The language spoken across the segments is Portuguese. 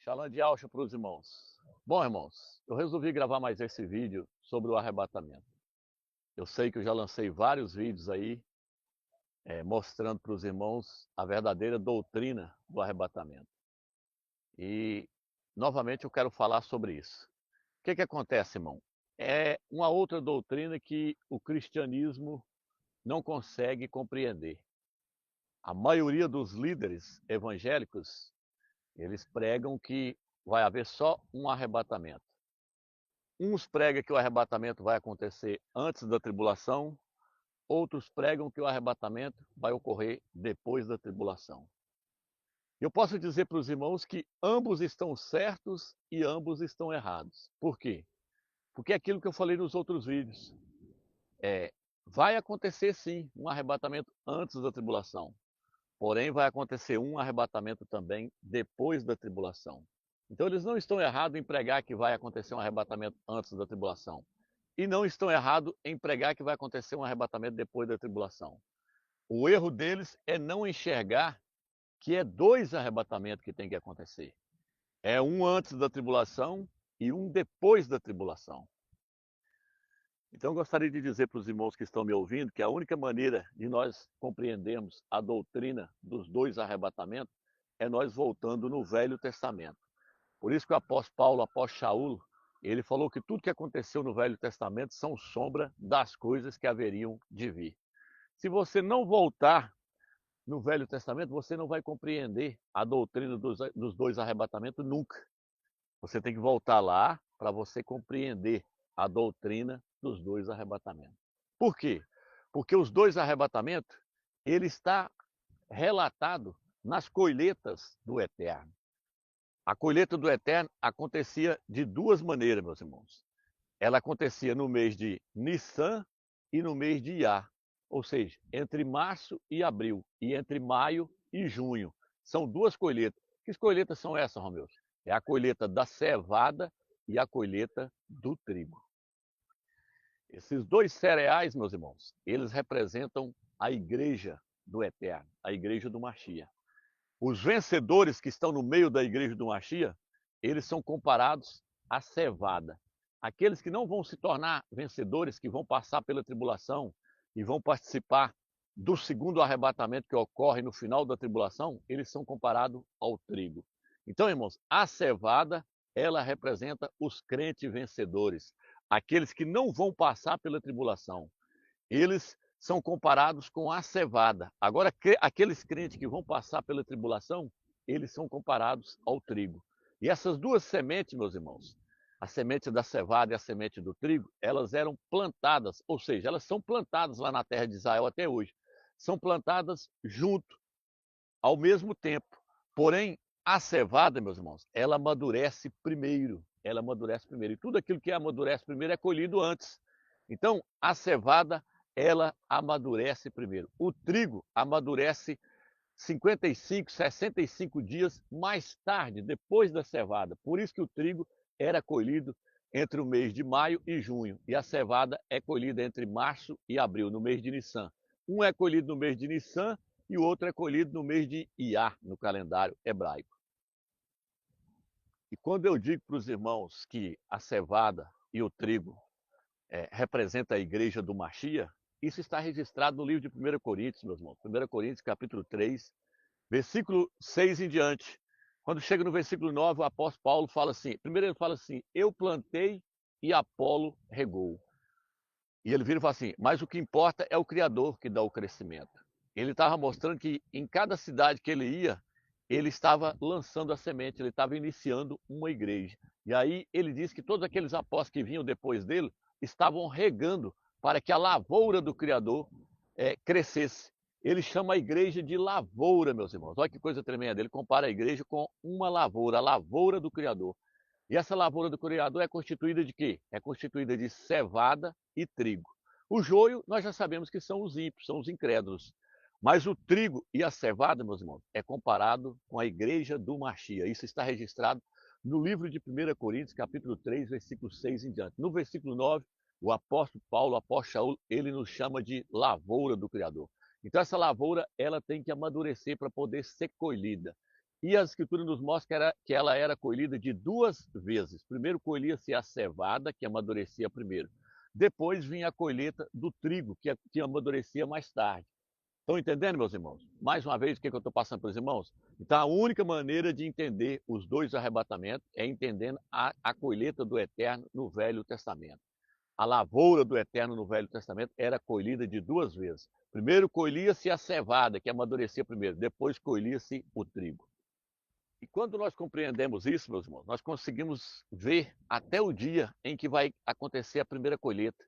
Shalom de Alcha para os irmãos. Bom, irmãos, eu resolvi gravar mais esse vídeo sobre o arrebatamento. Eu sei que eu já lancei vários vídeos aí, mostrando para os irmãos a verdadeira doutrina do arrebatamento. E, novamente, eu quero falar sobre isso. O que acontece, irmão? É uma outra doutrina que o cristianismo não consegue compreender. A maioria dos líderes evangélicos, eles pregam que vai haver só um arrebatamento. Uns pregam que o arrebatamento vai acontecer antes da tribulação, outros pregam que o arrebatamento vai ocorrer depois da tribulação. Eu posso dizer para os irmãos que ambos estão certos e ambos estão errados. Por quê? Porque é aquilo que eu falei nos outros vídeos. Vai acontecer sim um arrebatamento antes da tribulação. Porém, vai acontecer um arrebatamento também depois da tribulação. Então, eles não estão errados em pregar que vai acontecer um arrebatamento antes da tribulação. E não estão errados em pregar que vai acontecer um arrebatamento depois da tribulação. O erro deles é não enxergar que é dois arrebatamentos que tem que acontecer. É um antes da tribulação e um depois da tribulação. Então, eu gostaria de dizer para os irmãos que estão me ouvindo que a única maneira de nós compreendermos a doutrina dos dois arrebatamentos é nós voltando no Velho Testamento. Por isso que o apóstolo Paulo, o apóstolo Shaul, ele falou que tudo que aconteceu no Velho Testamento são sombra das coisas que haveriam de vir. Se você não voltar no Velho Testamento, você não vai compreender a doutrina dos dois arrebatamentos nunca. Você tem que voltar lá para você compreender a doutrina dos dois arrebatamentos. Por quê? Porque os dois arrebatamentos, ele está relatado nas colheitas do Eterno. A colheita do Eterno acontecia de duas maneiras, meus irmãos. Ela acontecia no mês de Nissan e no mês de Iá, ou seja, entre março e abril, e entre maio e junho. São duas colheitas. Que colheitas são essas, Romeu? É a colheita da cevada e a colheita do trigo. Esses dois cereais, meus irmãos, eles representam a igreja do Eterno, a igreja do Mashiach. Os vencedores que estão no meio da igreja do Mashiach, eles são comparados à cevada. Aqueles que não vão se tornar vencedores, que vão passar pela tribulação e vão participar do segundo arrebatamento que ocorre no final da tribulação, eles são comparados ao trigo. Então, irmãos, a cevada, ela representa os crentes vencedores, aqueles que não vão passar pela tribulação. Eles são comparados com a cevada. Agora, aqueles crentes que vão passar pela tribulação, eles são comparados ao trigo. E essas duas sementes, meus irmãos, a semente da cevada e a semente do trigo, elas eram plantadas, ou seja, elas são plantadas lá na terra de Israel até hoje. São plantadas junto, ao mesmo tempo. Porém, a cevada, meus irmãos, ela amadurece primeiro. Ela amadurece primeiro. E tudo aquilo que amadurece primeiro é colhido antes. Então, a cevada, ela amadurece primeiro. O trigo amadurece 55, 65 dias mais tarde, depois da cevada. Por isso que o trigo era colhido entre o mês de maio e junho. E a cevada é colhida entre março e abril, no mês de Nissan. Um é colhido no mês de Nissan e o outro é colhido no mês de Iá, no calendário hebraico. E quando eu digo para os irmãos que a cevada e o trigo representa a igreja do Mashiach, isso está registrado no livro de 1 Coríntios, meus irmãos. 1 Coríntios, capítulo 3, versículo 6 em diante. Quando chega no versículo 9, o apóstolo Paulo fala assim, primeiro ele fala assim, eu plantei e Apolo regou. E ele vira e fala assim, mas o que importa é o Criador que dá o crescimento. Ele estava mostrando que em cada cidade que ele ia, ele estava lançando a semente, ele estava iniciando uma igreja. E aí ele diz que todos aqueles apóstolos que vinham depois dele estavam regando para que a lavoura do Criador crescesse. Ele chama a igreja de lavoura, meus irmãos. Olha que coisa tremenda. Ele compara a igreja com uma lavoura, a lavoura do Criador. E essa lavoura do Criador é constituída de quê? É constituída de cevada e trigo. O joio, nós já sabemos que são os ímpios, são os incrédulos. Mas o trigo e a cevada, meus irmãos, é comparado com a igreja do Mashiach. Isso está registrado no livro de 1 Coríntios, capítulo 3, versículo 6 em diante. No versículo 9, o apóstolo Paulo, o apóstolo Shaul, ele nos chama de lavoura do Criador. Então essa lavoura, ela tem que amadurecer para poder ser colhida. E a Escritura nos mostra que ela era colhida de duas vezes. Primeiro colhia-se a cevada, que amadurecia primeiro. Depois vinha a colheita do trigo, que amadurecia mais tarde. Estão entendendo, meus irmãos? Mais uma vez, o que eu estou passando para os irmãos? Então, a única maneira de entender os dois arrebatamentos é entendendo a colheita do Eterno no Velho Testamento. A lavoura do Eterno no Velho Testamento era colhida de duas vezes. Primeiro colhia-se a cevada, que amadurecia primeiro. Depois colhia-se o trigo. E quando nós compreendemos isso, meus irmãos, nós conseguimos ver até o dia em que vai acontecer a primeira colheita.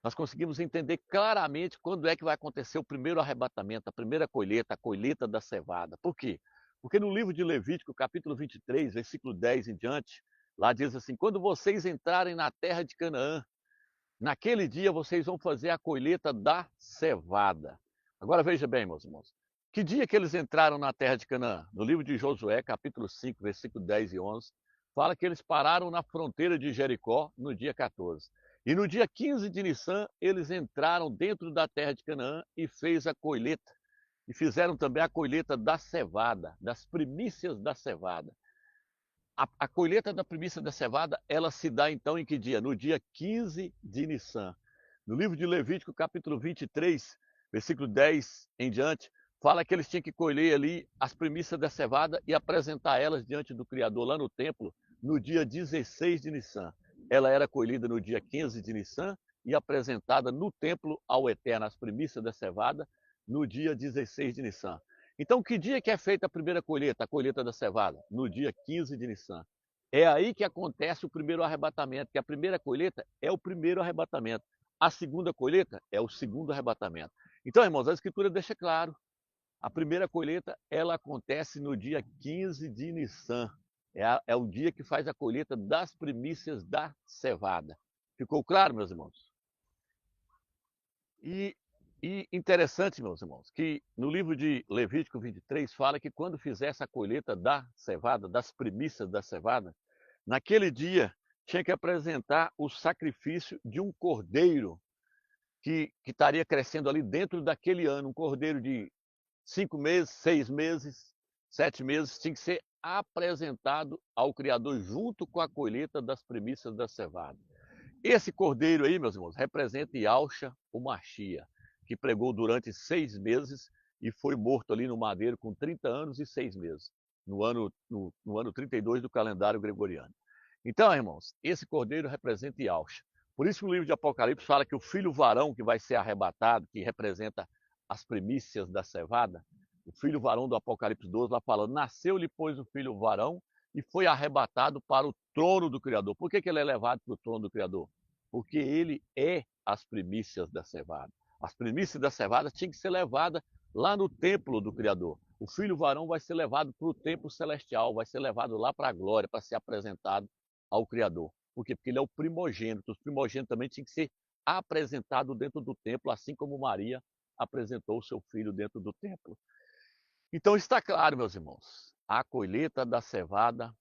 Nós conseguimos entender claramente quando é que vai acontecer o primeiro arrebatamento, a primeira colheita, a colheita da cevada. Por quê? Porque no livro de Levítico, capítulo 23, versículo 10 em diante, lá diz assim: quando vocês entrarem na terra de Canaã, naquele dia vocês vão fazer a colheita da cevada. Agora veja bem, meus irmãos. Que dia que eles entraram na terra de Canaã? No livro de Josué, capítulo 5, versículo 10 e 11, fala que eles pararam na fronteira de Jericó no dia 14. E no dia 15 de Nissan, eles entraram dentro da terra de Canaã e fez a colheita. E fizeram também a colheita da cevada, das primícias da cevada. A colheita da primícia da cevada, ela se dá então em que dia? No dia 15 de Nissan. No livro de Levítico, capítulo 23, versículo 10 em diante, fala que eles tinham que colher ali as primícias da cevada e apresentar elas diante do Criador lá no templo no dia 16 de Nissan. Ela era colhida no dia 15 de Nissan e apresentada no templo ao Eterno, as primícias da cevada, no dia 16 de Nissan. Então, que dia que é feita a colheita da cevada? No dia 15 de Nissan. É aí que acontece o primeiro arrebatamento, que a primeira colheita é o primeiro arrebatamento. A segunda colheita é o segundo arrebatamento. Então, irmãos, a Escritura deixa claro, a primeira colheita, ela acontece no dia 15 de Nissan. É o dia que faz a colheita das primícias da cevada. Ficou claro, meus irmãos? E interessante, meus irmãos, que no livro de Levítico 23 fala que quando fizesse a colheita da cevada, das primícias da cevada, naquele dia tinha que apresentar o sacrifício de um cordeiro que estaria crescendo ali dentro daquele ano, um cordeiro de 5 meses, 6 meses, 7 meses, tinha que ser apresentado ao Criador junto com a colheita das primícias da cevada. Esse cordeiro aí, meus irmãos, representa Yahshua, o Machia, que pregou durante 6 meses e foi morto ali no madeiro com 30 anos e 6 meses, no ano 32 do calendário gregoriano. Então, irmãos, esse cordeiro representa Yahshua. Por isso que o livro de Apocalipse fala que o filho varão que vai ser arrebatado, que representa as primícias da cevada, o filho varão do Apocalipse 12, lá fala, nasceu-lhe, pois, o filho varão, e foi arrebatado para o trono do Criador. Por que ele é levado para o trono do Criador? Porque ele é as primícias da cevada. As primícias da cevada tinham que ser levadas lá no templo do Criador. O filho varão vai ser levado para o templo celestial, vai ser levado lá para a glória, para ser apresentado ao Criador. Por quê? Porque ele é o primogênito. Os primogênitos também tinham que ser apresentados dentro do templo, assim como Maria apresentou o seu filho dentro do templo. Então está claro, meus irmãos, a colheita da cevada,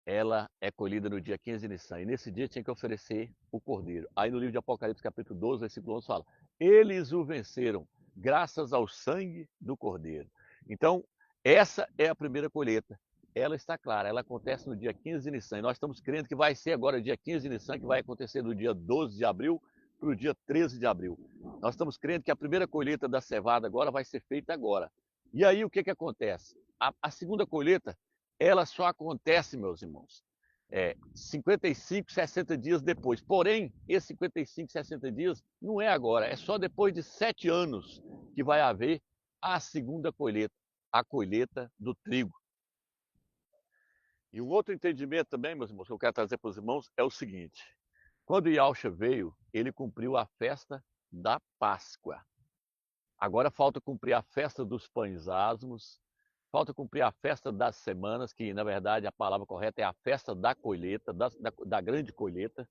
ela é colhida no dia 15 de Nissan. E nesse dia tinha que oferecer o cordeiro. Aí no livro de Apocalipse, capítulo 12, versículo 11, fala, eles o venceram, graças ao sangue do cordeiro. Então, essa é a primeira colheita. Ela está clara, ela acontece no dia 15 de Nissan. E nós estamos crendo que vai ser agora dia 15 de Nissan, que vai acontecer do dia 12 de abril para o dia 13 de abril. Nós estamos crendo que a primeira colheita da cevada agora vai ser feita agora. E aí o que acontece? A segunda colheita, ela só acontece, meus irmãos, 55, 60 dias depois. Porém, esses 55, 60 dias não é agora, é só depois de 7 anos que vai haver a segunda colheita, a colheita do trigo. E um outro entendimento também, meus irmãos, que eu quero trazer para os irmãos é o seguinte: quando Yahshua veio, ele cumpriu a festa da Páscoa. Agora falta cumprir a festa dos pães asmos, falta cumprir a festa das semanas, que na verdade a palavra correta é a festa da colheita, da grande colheita,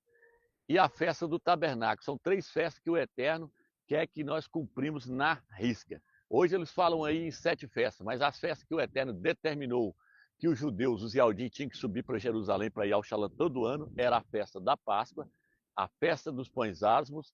e a festa do tabernáculo. São 3 festas que o Eterno quer que nós cumprimos na risca. Hoje eles falam aí em 7 festas, mas as festas que o Eterno determinou que os judeus, os Yaldim, tinham que subir para Jerusalém para ir ao Shalom todo ano, era a festa da Páscoa, a festa dos pães asmos,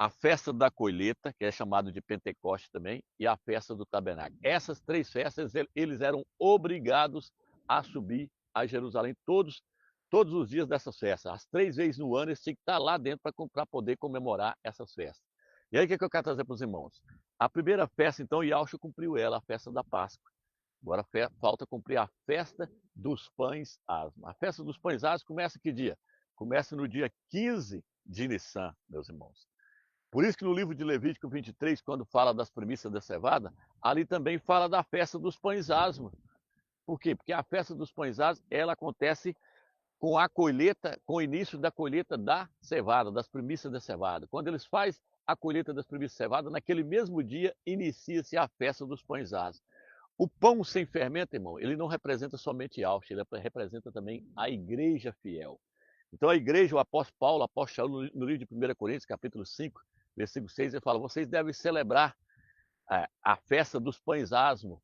a festa da colheita, que é chamado de Pentecoste também, e a festa do tabernáculo. Essas 3 festas, eles eram obrigados a subir a Jerusalém todos os dias dessas festas. As 3 vezes no ano eles tinham que estar lá dentro para poder comemorar essas festas. E aí o que eu quero trazer para os irmãos? A primeira festa, então, Yahshua cumpriu ela, a festa da Páscoa. Agora falta cumprir a festa dos pães asmos. A festa dos pães asmos começa que dia? Começa no dia 15 de Nissan, meus irmãos. Por isso que no livro de Levítico 23, quando fala das primícias da cevada, ali também fala da festa dos pães asmos. Por quê? Porque a festa dos pães asmos, ela acontece com a colheita, com o início da colheita da cevada, das primícias da cevada. Quando eles fazem a colheita das primícias da cevada, naquele mesmo dia inicia-se a festa dos pães asmos. O pão sem fermento, irmão, ele não representa somente Yahshua, ele representa também a igreja fiel. Então a igreja, o apóstolo Paulo, no livro de 1 Coríntios, capítulo 5, versículo 6, ele fala, vocês devem celebrar a festa dos pães asmos,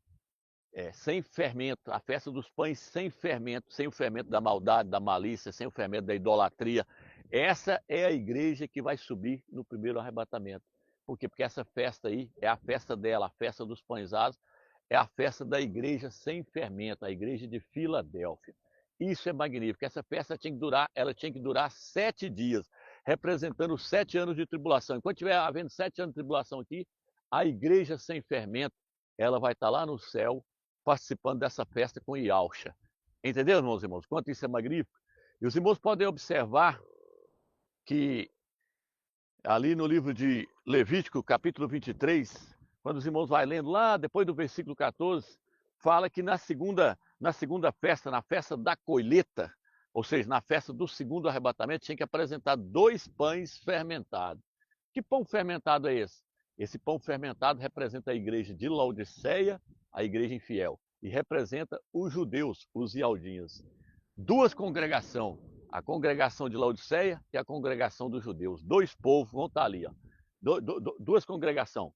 sem fermento, a festa dos pães sem o fermento da maldade, da malícia, sem o fermento da idolatria. Essa é a igreja que vai subir no primeiro arrebatamento. Por quê? Porque essa festa aí é a festa dela, a festa dos pães asmos, é a festa da igreja sem fermento, a igreja de Filadélfia. Isso é magnífico. Essa festa ela tinha que durar 7 dias, representando os 7 anos de tribulação. Enquanto tiver havendo 7 anos de tribulação aqui, a igreja sem fermento, ela vai estar lá no céu, participando dessa festa com Yahshua. Entendeu, meus irmãos? Quanto isso é magnífico? E os irmãos podem observar que ali no livro de Levítico, capítulo 23, quando os irmãos vão lendo lá, depois do versículo 14, fala que na segunda festa, na festa da colheita, ou seja, na festa do segundo arrebatamento, tinha que apresentar 2 pães fermentados. Que pão fermentado é esse? Esse pão fermentado representa a igreja de Laodiceia, a igreja infiel, e representa os judeus, os ialdinhos. 2 congregações, a congregação de Laodiceia e a congregação dos judeus. 2 povos vão estar ali. Ó. 2 congregações,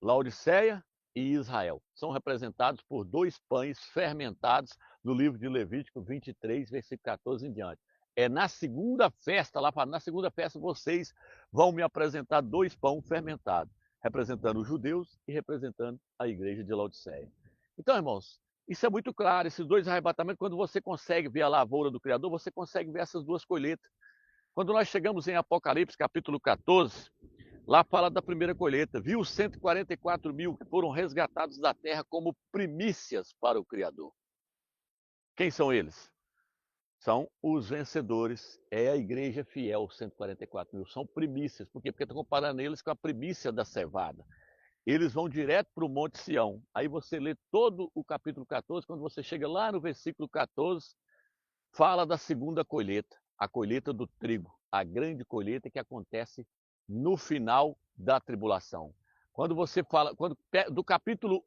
Laodiceia e Israel. São representados por 2 pães fermentados no livro de Levítico 23, versículo 14 em diante. É na segunda festa, na segunda festa vocês vão me apresentar 2 pães fermentados, representando os judeus e representando a igreja de Laodiceia. Então, irmãos, isso é muito claro, esses 2 arrebatamentos, quando você consegue ver a lavoura do Criador, você consegue ver essas 2 colheitas. Quando nós chegamos em Apocalipse, capítulo 14, lá fala da primeira colheita. Viu 144 mil que foram resgatados da terra como primícias para o Criador. Quem são eles? São os vencedores. É a igreja fiel, 144 mil. São primícias. Por quê? Porque estou comparando eles com a primícia da cevada. Eles vão direto para o Monte Sião. Aí você lê todo o capítulo 14, quando você chega lá no versículo 14, fala da segunda colheita, a colheita do trigo, a grande colheita que acontece no final da tribulação. Quando você fala, do capítulo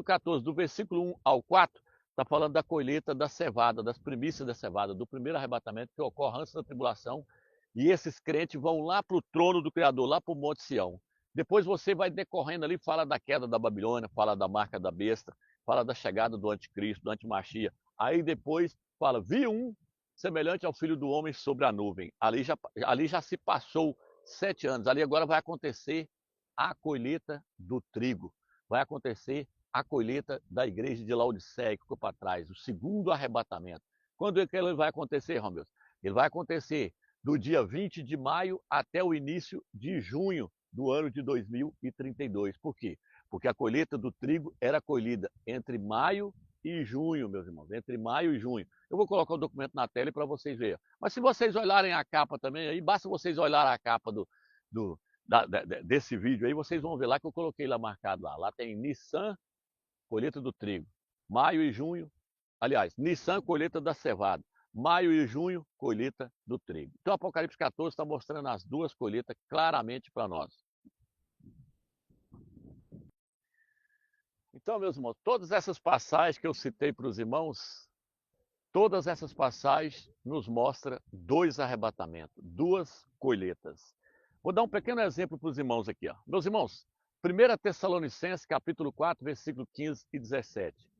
14, do versículo 1 ao 4, está falando da colheita da cevada, das primícias da cevada, do primeiro arrebatamento que ocorre antes da tribulação, e esses crentes vão lá para o trono do Criador, lá para o Monte Sião. Depois você vai decorrendo ali, fala da queda da Babilônia, fala da marca da besta, fala da chegada do anticristo, do antimachia. Aí depois fala, vi um semelhante ao Filho do Homem sobre a nuvem. Ali já se passou 7 anos. Ali agora vai acontecer a colheita do trigo. Vai acontecer a colheita da igreja de Laodiceia, que ficou para trás, o segundo arrebatamento. Quando é que ele vai acontecer, Romeu? Ele vai acontecer do dia 20 de maio até o início de junho do ano de 2032. Por quê? Porque a colheita do trigo era colhida entre maio e junho, meus irmãos, entre maio e junho. Eu vou colocar o documento na tela para vocês verem. Mas se vocês olharem a capa também, aí basta vocês olharem a capa desse vídeo aí, vocês vão ver lá que eu coloquei lá marcado lá. Lá tem Nissan, colheita do trigo. Maio e junho, aliás, Nissan, colheita da cevada. Maio e junho, colheita do trigo. Então, Apocalipse 14 está mostrando as 2 colheitas claramente para nós. Então, meus irmãos, todas essas passagens que eu citei para os irmãos, todas essas passagens nos mostram 2 arrebatamentos, 2 colheitas. Vou dar um pequeno exemplo para os irmãos aqui. Ó. Meus irmãos, 1 Tessalonicenses, capítulo 4, versículo 15 e 17.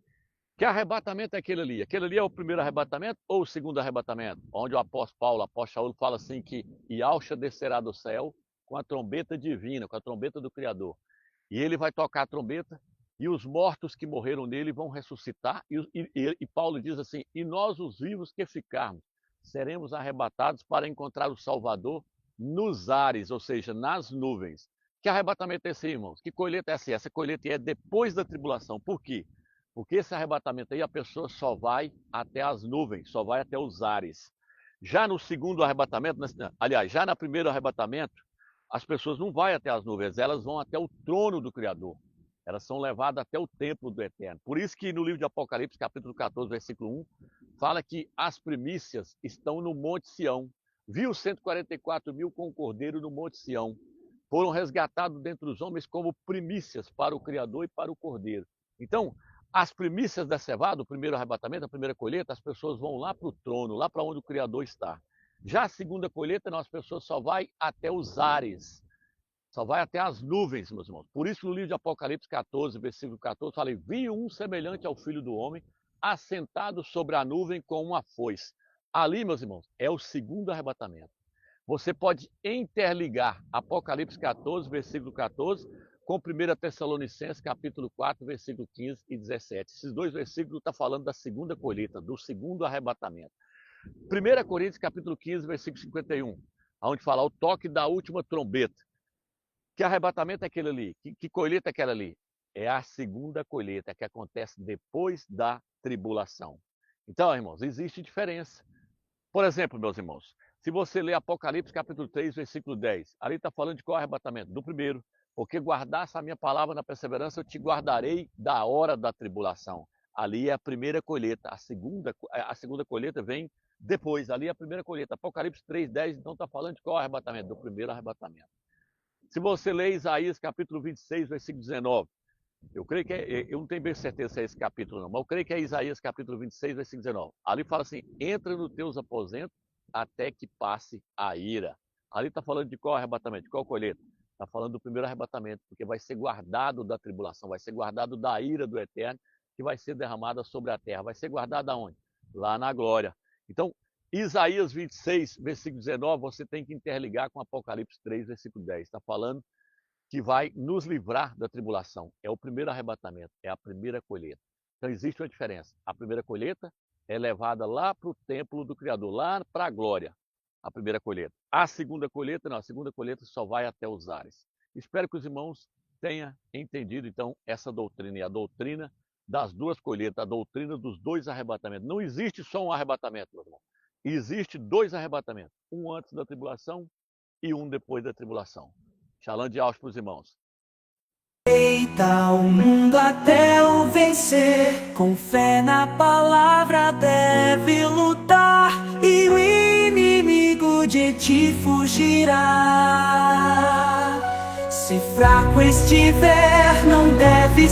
Que arrebatamento é aquele ali? Aquele ali é o primeiro arrebatamento ou o segundo arrebatamento? Onde o apóstolo Paulo, o apóstolo Saulo, fala assim que Yahshua descerá do céu com a trombeta divina, com a trombeta do Criador. E ele vai tocar a trombeta e os mortos que morreram nele vão ressuscitar. E Paulo diz assim, e nós os vivos que ficarmos, seremos arrebatados para encontrar o Salvador nos ares, ou seja, nas nuvens. Que arrebatamento é esse, irmãos? Que colheita é essa? Essa colheita é depois da tribulação. Por quê? Porque esse arrebatamento aí, a pessoa só vai até as nuvens, só vai até os ares. Já no segundo arrebatamento, aliás, já no primeiro arrebatamento, as pessoas não vão até as nuvens, elas vão até o trono do Criador. Elas são levadas até o templo do Eterno. Por isso que no livro de Apocalipse, capítulo 14, versículo 1, fala que as primícias estão no Monte Sião. Viu 144 mil com o Cordeiro no Monte Sião. Foram resgatados dentre os homens como primícias para o Criador e para o Cordeiro. Então, as primícias da cevada, o primeiro arrebatamento, a primeira colheita, as pessoas vão lá para o trono, lá para onde o Criador está. Já a segunda colheita, não, as pessoas só vão até os ares, só vai até as nuvens, meus irmãos. Por isso, no livro de Apocalipse 14, versículo 14, fala, vi um semelhante ao Filho do Homem, assentado sobre a nuvem com uma foice. Ali, meus irmãos, é o segundo arrebatamento. Você pode interligar Apocalipse 14, versículo 14, com 1 Tessalonicenses, capítulo 4, versículo 15 e 17. Esses dois versículos estão falando da segunda colheita, do segundo arrebatamento. 1 Coríntios, capítulo 15, versículo 51, onde fala o toque da última trombeta. Que arrebatamento é aquele ali? Que colheita é aquela ali? É a segunda colheita que acontece depois da tribulação. Então, irmãos, existe diferença. Por exemplo, meus irmãos, se você ler Apocalipse capítulo 3, versículo 10, ali está falando de qual arrebatamento? Do primeiro. Porque guardasse a minha palavra na perseverança, eu te guardarei da hora da tribulação. Ali é a primeira colheita. A segunda colheita vem depois. Ali é a primeira colheita. Apocalipse 3, 10, então está falando de qual arrebatamento? Do primeiro arrebatamento. Se você ler Isaías capítulo 26, versículo 19, eu creio que eu não tenho bem certeza se é esse capítulo não, mas eu creio que é Isaías capítulo 26, versículo 19. Ali fala assim, entra nos teus aposentos até que passe a ira. Ali está falando de qual arrebatamento, de qual colheita? Está falando do primeiro arrebatamento, porque vai ser guardado da tribulação, vai ser guardado da ira do Eterno, que vai ser derramada sobre a terra. Vai ser guardado aonde? Lá na glória. Então, Isaías 26, versículo 19, você tem que interligar com Apocalipse 3, versículo 10. Está falando que vai nos livrar da tribulação. É o primeiro arrebatamento, é a primeira colheita. Então existe uma diferença. A primeira colheita é levada lá para o templo do Criador, lá para a glória, a primeira colheita. A segunda colheita, não, a segunda colheita só vai até os ares. Espero que os irmãos tenham entendido, então, essa doutrina, e a doutrina das duas colheitas, a doutrina dos dois arrebatamentos. Não existe só um arrebatamento, meu irmão. Existe dois arrebatamentos, um antes da tribulação e um depois da tribulação. Shalom de Alves para os irmãos. Eita, o mundo até o vencer, com fé na palavra deve lutar, e o inimigo de ti fugirá. Se fraco estiver, não deve